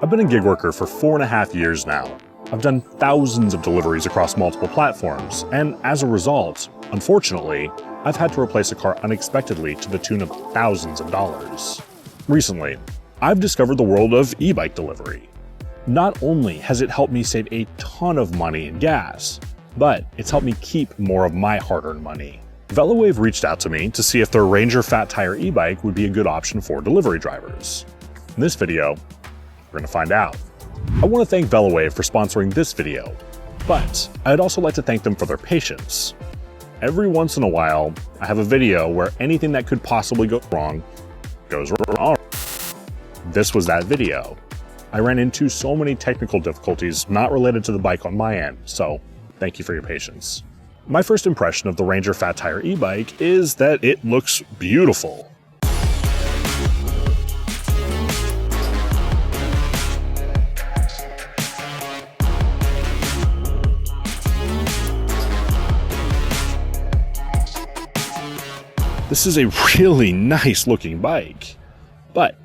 I've been a gig worker for 4.5 years now. I've done thousands of deliveries across multiple platforms, and as a result, unfortunately, I've had to replace a car unexpectedly to the tune of thousands of dollars. Recently, I've discovered the world of e-bike delivery. Not only has it helped me save a ton of money in gas, but it's helped me keep more of my hard-earned money. Velowave reached out to me to see if their Ranger Fat Tire e-bike would be a good option for delivery drivers. In this video, we're gonna find out. I want to thank Velowave for sponsoring this video, but I'd also like to thank them for their patience. Every once in a while, I have a video where anything that could possibly go wrong goes wrong. This was that video. I ran into so many technical difficulties not related to the bike on my end, so thank you for your patience. My first impression of the Ranger Fat Tire e-bike is that it looks beautiful. This is a really nice looking bike, but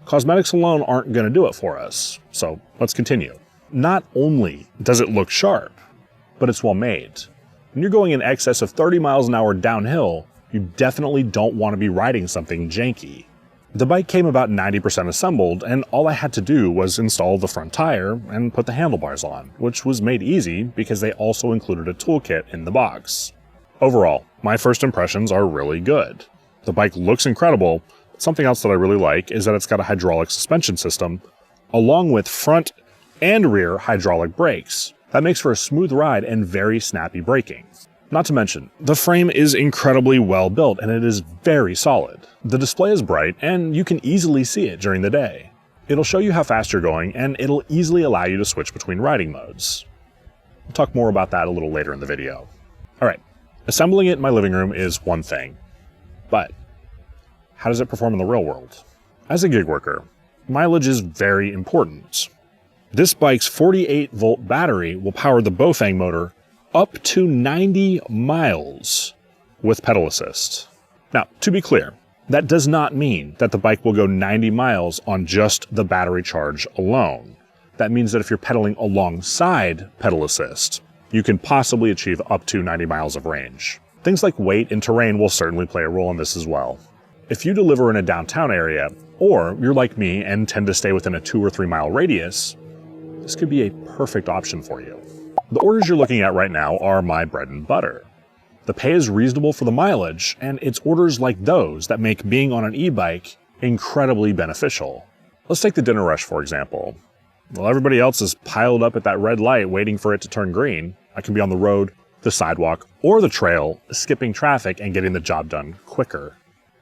cosmetics alone aren't going to do it for us, so let's continue. Not only does it look sharp, but it's well made. When you're going in excess of 30 miles an hour downhill, you definitely don't want to be riding something janky. The bike came about 90% assembled, and all I had to do was install the front tire and put the handlebars on, which was made easy because they also included a toolkit in the box. Overall, my first impressions are really good. The bike looks incredible, but something else that I really like is that it's got a hydraulic suspension system, along with front and rear hydraulic brakes. That makes for a smooth ride and very snappy braking. Not to mention, the frame is incredibly well built and it is very solid. The display is bright and you can easily see it during the day. It'll show you how fast you're going and it'll easily allow you to switch between riding modes. We'll talk more about that a little later in the video. Alright. Assembling it in my living room is one thing, but how does it perform in the real world? As a gig worker, mileage is very important. This bike's 48-volt battery will power the Bofang motor up to 90 miles with pedal assist. Now, to be clear, that does not mean that the bike will go 90 miles on just the battery charge alone. That means that if you're pedaling alongside pedal assist, you can possibly achieve up to 90 miles of range. Things like weight and terrain will certainly play a role in this as well. If you deliver in a downtown area, or you're like me and tend to stay within a 2 or 3 mile radius, this could be a perfect option for you. The orders you're looking at right now are my bread and butter. The pay is reasonable for the mileage, and it's orders like those that make being on an e-bike incredibly beneficial. Let's take the dinner rush, for example. While everybody else is piled up at that red light waiting for it to turn green, I can be on the road, the sidewalk, or the trail, skipping traffic and getting the job done quicker.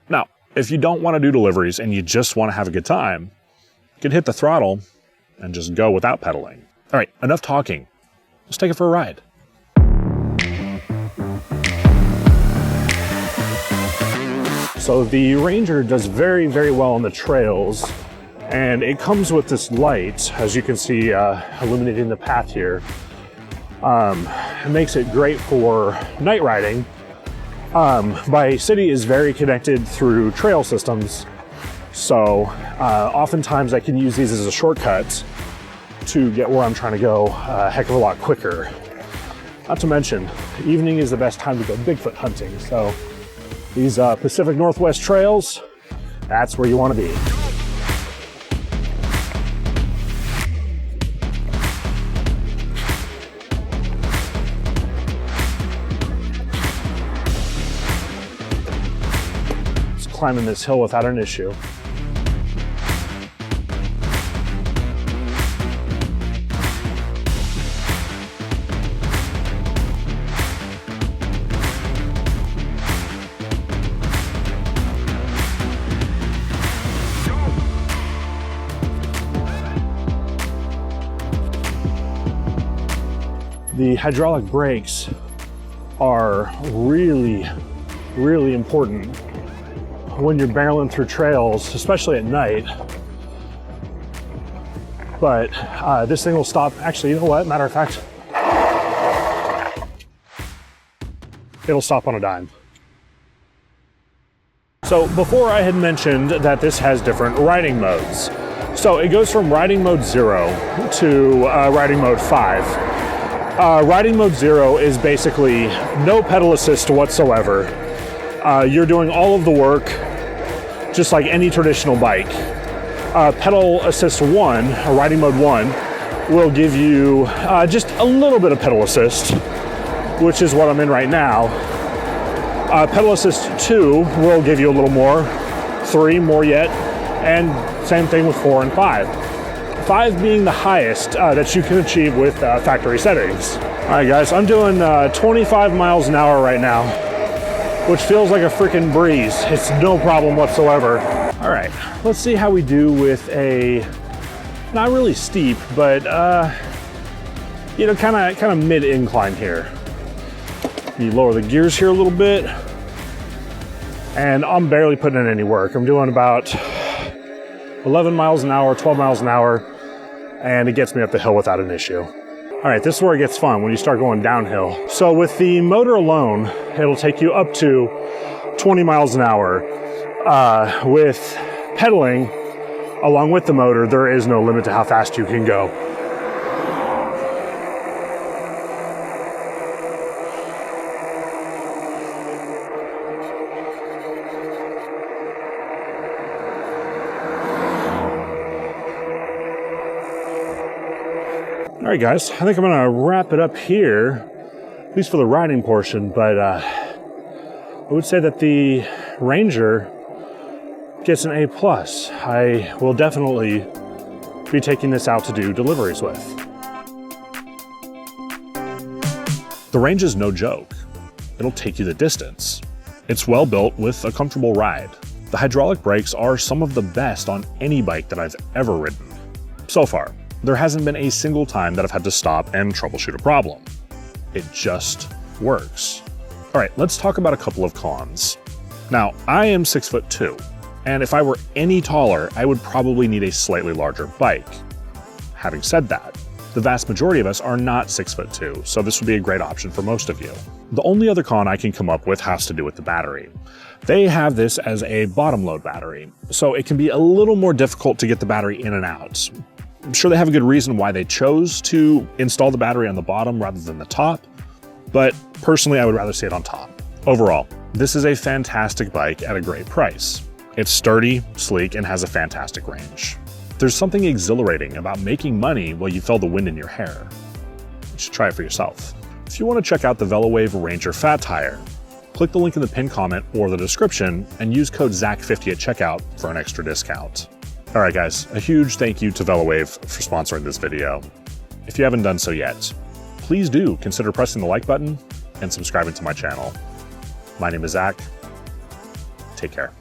Now, if you don't want to do deliveries and you just want to have a good time, you can hit the throttle and just go without pedaling. All right, enough talking. Let's take it for a ride. So the Ranger does very, very well on the trails. And it comes with this light, as you can see, illuminating the path here. It makes it great for night riding. My city is very connected through trail systems, so oftentimes I can use these as a shortcut to get where I'm trying to go a heck of a lot quicker. Not to mention, evening is the best time to go Bigfoot hunting, so these Pacific Northwest trails, that's where you want to be. Climbing this hill without an issue. The hydraulic brakes are really, really important when you're barreling through trails, especially at night. But this thing will stop. Actually, you know what? Matter of fact, it'll stop on a dime. So before I had mentioned that this has different riding modes. So it goes from riding mode 0 to riding mode 5. Riding mode 0 is basically no pedal assist whatsoever. You're doing all of the work just like any traditional bike. Pedal assist 1, or riding mode 1, will give you just a little bit of pedal assist, which is what I'm in right now. Pedal assist 2 will give you a little more, 3 more yet, and same thing with 4 and 5. 5 being the highest that you can achieve with factory settings. All right, guys, I'm doing 25 miles an hour right now, which feels like a freaking breeze. It's no problem whatsoever. All right, let's see how we do with a, not really steep, but you know, kind of mid-incline here. You lower the gears here a little bit, and I'm barely putting in any work. I'm doing about 11 miles an hour, 12 miles an hour, and it gets me up the hill without an issue. All right, this is where it gets fun, when you start going downhill. So with the motor alone, it'll take you up to 20 miles an hour. With pedaling, along with the motor, there is no limit to how fast you can go. All right, guys, I think I'm gonna wrap it up here, at least for the riding portion, but I would say that the Ranger gets an A+. I will definitely be taking this out to do deliveries with. The Range is no joke. It'll take you the distance. It's well built with a comfortable ride. The hydraulic brakes are some of the best on any bike that I've ever ridden. So far, there hasn't been a single time that I've had to stop and troubleshoot a problem. It just works. All right, let's talk about a couple of cons. Now, I am 6'2", and if I were any taller, I would probably need a slightly larger bike. Having said that, the vast majority of us are not 6'2", so this would be a great option for most of you. The only other con I can come up with has to do with the battery. They have this as a bottom load battery, so it can be a little more difficult to get the battery in and out. I'm sure they have a good reason why they chose to install the battery on the bottom rather than the top, but personally I would rather see it on top. Overall, this is a fantastic bike at a great price. It's sturdy, sleek, and has a fantastic range. There's something exhilarating about making money while you feel the wind in your hair. You should try it for yourself. If you want to check out the Velowave Ranger Fat Tire, click the link in the pinned comment or the description and use code ZACH50 at checkout for an extra discount. All right, guys, a huge thank you to Velowave for sponsoring this video. If you haven't done so yet, please do consider pressing the like button and subscribing to my channel. My name is Zach. Take care.